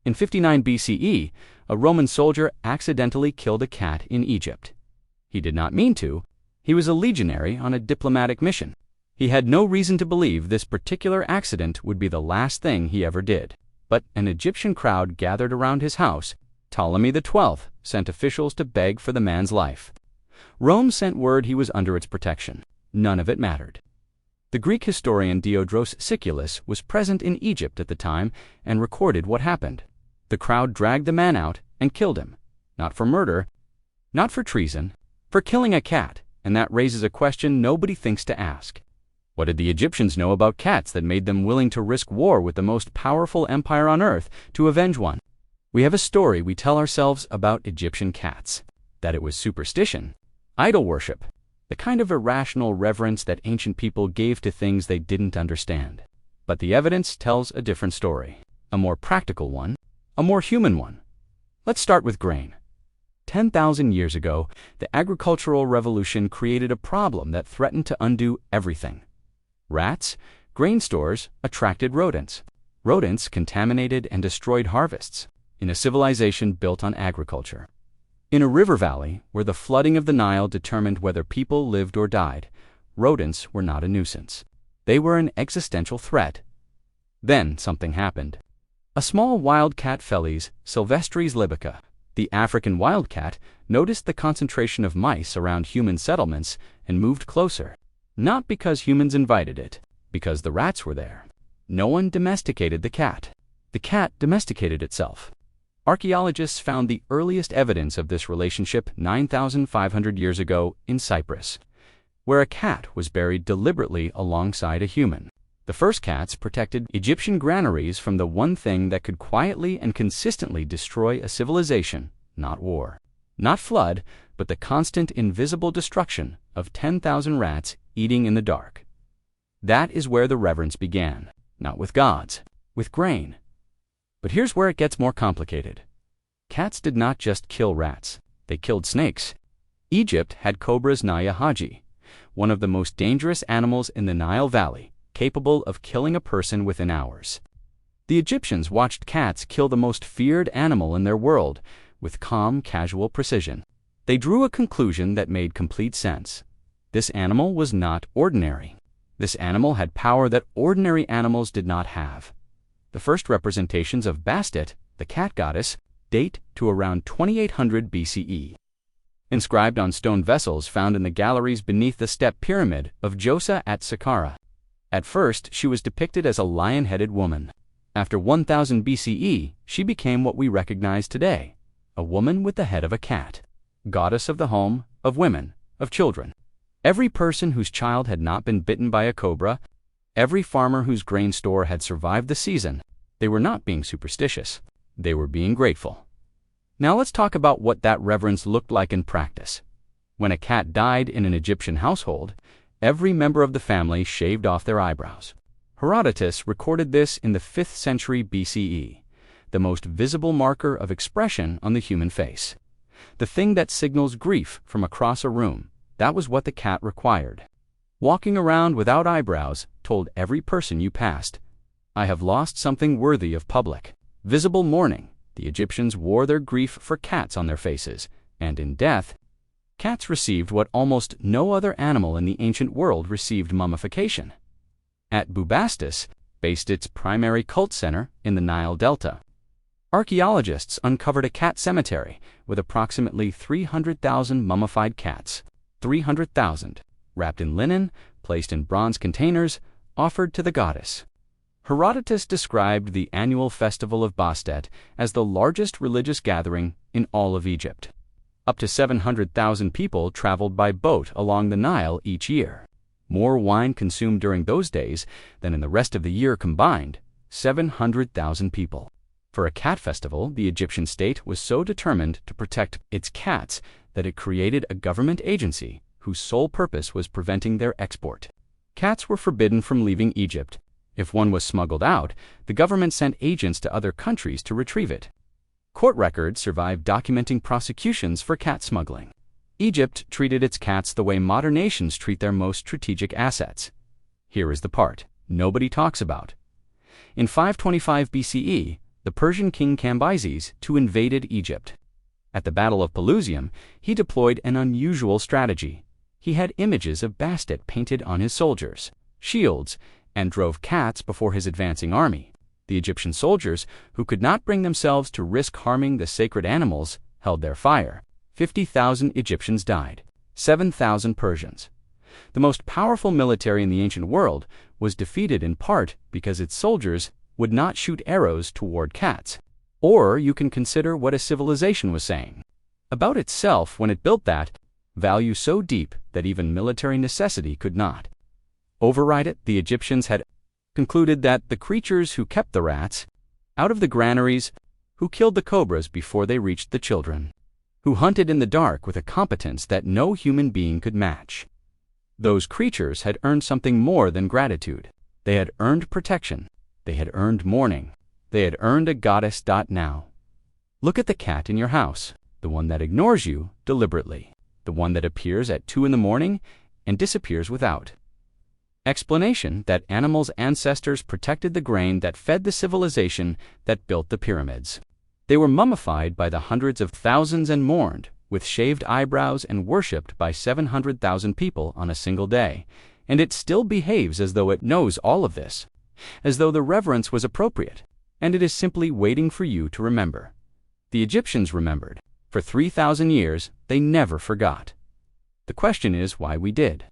In 59 BCE, a Roman soldier accidentally killed a cat in Egypt. He did not mean to. He was a legionary on a diplomatic mission. He had no reason to believe this particular accident would be the last thing he ever did. But an Egyptian crowd gathered around his house. Ptolemy XII sent officials to beg for the man's life. Rome sent word he was under its protection. None of it mattered. The Greek historian Diodorus Siculus was present in Egypt at the time and recorded what happened. The crowd dragged the man out and killed him. Not for murder, not for treason, for killing a cat, and that raises a question nobody thinks to ask. What did the Egyptians know about cats that made them willing to risk war with the most powerful empire on earth to avenge one? We have a story we tell ourselves about Egyptian cats. That it was superstition, idol worship, the kind of irrational reverence that ancient people gave to things they didn't understand. But the evidence tells a different story, a more practical one, a more human one. Let's start with grain. 10,000 years ago, the agricultural revolution created a problem that threatened to undo everything. Rats, grain stores attracted rodents. Rodents contaminated and destroyed harvests in a civilization built on agriculture. In a river valley where the flooding of the Nile determined whether people lived or died, rodents were not a nuisance. They were an existential threat. Then something happened. A small wildcat Felis sylvestris libica, the African wildcat, noticed the concentration of mice around human settlements and moved closer. Not because humans invited it, because the rats were there. No one domesticated the cat. The cat domesticated itself. Archaeologists found the earliest evidence of this relationship 9,500 years ago in Cyprus, where a cat was buried deliberately alongside a human. The first cats protected Egyptian granaries from the one thing that could quietly and consistently destroy a civilization, not war. Not flood, but the constant invisible destruction of 10,000 rats eating in the dark. That is where the reverence began, not with gods, with grain. But here's where it gets more complicated. Cats did not just kill rats, they killed snakes. Egypt had cobras Naya Haji, one of the most dangerous animals in the Nile Valley, capable of killing a person within hours. The Egyptians watched cats kill the most feared animal in their world with calm, casual precision. They drew a conclusion that made complete sense. This animal was not ordinary. This animal had power that ordinary animals did not have. The first representations of Bastet, the cat goddess, date to around 2800 BCE. Inscribed on stone vessels found in the galleries beneath the step pyramid of Djoser at Saqqara. At first, she was depicted as a lion-headed woman. After 1000 BCE, she became what we recognize today, a woman with the head of a cat. Goddess of the home, of women, of children. Every person whose child had not been bitten by a cobra, every farmer whose grain store had survived the season, they were not being superstitious. They were being grateful. Now let's talk about what that reverence looked like in practice. When a cat died in an Egyptian household, every member of the family shaved off their eyebrows. Herodotus recorded this in the 5th century BCE, the most visible marker of expression on the human face. The thing that signals grief from across a room, that was what the cat required. Walking around without eyebrows told every person you passed, I have lost something worthy of public. Visible mourning, the Egyptians wore their grief for cats on their faces, and in death, cats received what almost no other animal in the ancient world received: mummification. At Bubastis, based its primary cult center in the Nile Delta, archaeologists uncovered a cat cemetery with approximately 300,000 mummified cats. 300,000, wrapped in linen, placed in bronze containers, offered to the goddess. Herodotus described the annual festival of Bastet as the largest religious gathering in all of Egypt. Up to 700,000 people traveled by boat along the Nile each year. More wine consumed during those days than in the rest of the year combined, 700,000 people. For a cat festival, the Egyptian state was so determined to protect its cats that it created a government agency whose sole purpose was preventing their export. Cats were forbidden from leaving Egypt. If one was smuggled out, the government sent agents to other countries to retrieve it. Court records survive documenting prosecutions for cat smuggling. Egypt treated its cats the way modern nations treat their most strategic assets. Here is the part nobody talks about. In 525 BCE, the Persian king Cambyses, to invade Egypt. At the Battle of Pelusium, he deployed an unusual strategy. He had images of Bastet painted on his soldiers, shields, and drove cats before his advancing army. The Egyptian soldiers, who could not bring themselves to risk harming the sacred animals, held their fire. 50,000 Egyptians died, 7,000 Persians. The most powerful military in the ancient world was defeated in part because its soldiers would not shoot arrows toward cats. Or you can consider what a civilization was saying about itself when it built that value so deep that even military necessity could not override it. The Egyptians had concluded that the creatures who kept the rats out of the granaries, who killed the cobras before they reached the children, who hunted in the dark with a competence that no human being could match, those creatures had earned something more than gratitude. They had earned protection. They had earned mourning. They had earned a goddess. Now, look at the cat in your house, the one that ignores you deliberately, the one that appears at 2 in the morning and disappears without explanation. That animal's ancestors protected the grain that fed the civilization that built the pyramids. They were mummified by the hundreds of thousands and mourned, with shaved eyebrows, and worshipped by 700,000 people on a single day. And it still behaves as though it knows all of this, as though the reverence was appropriate, and it is simply waiting for you to remember. The Egyptians remembered. For 3,000 years, they never forgot. The question is why we did.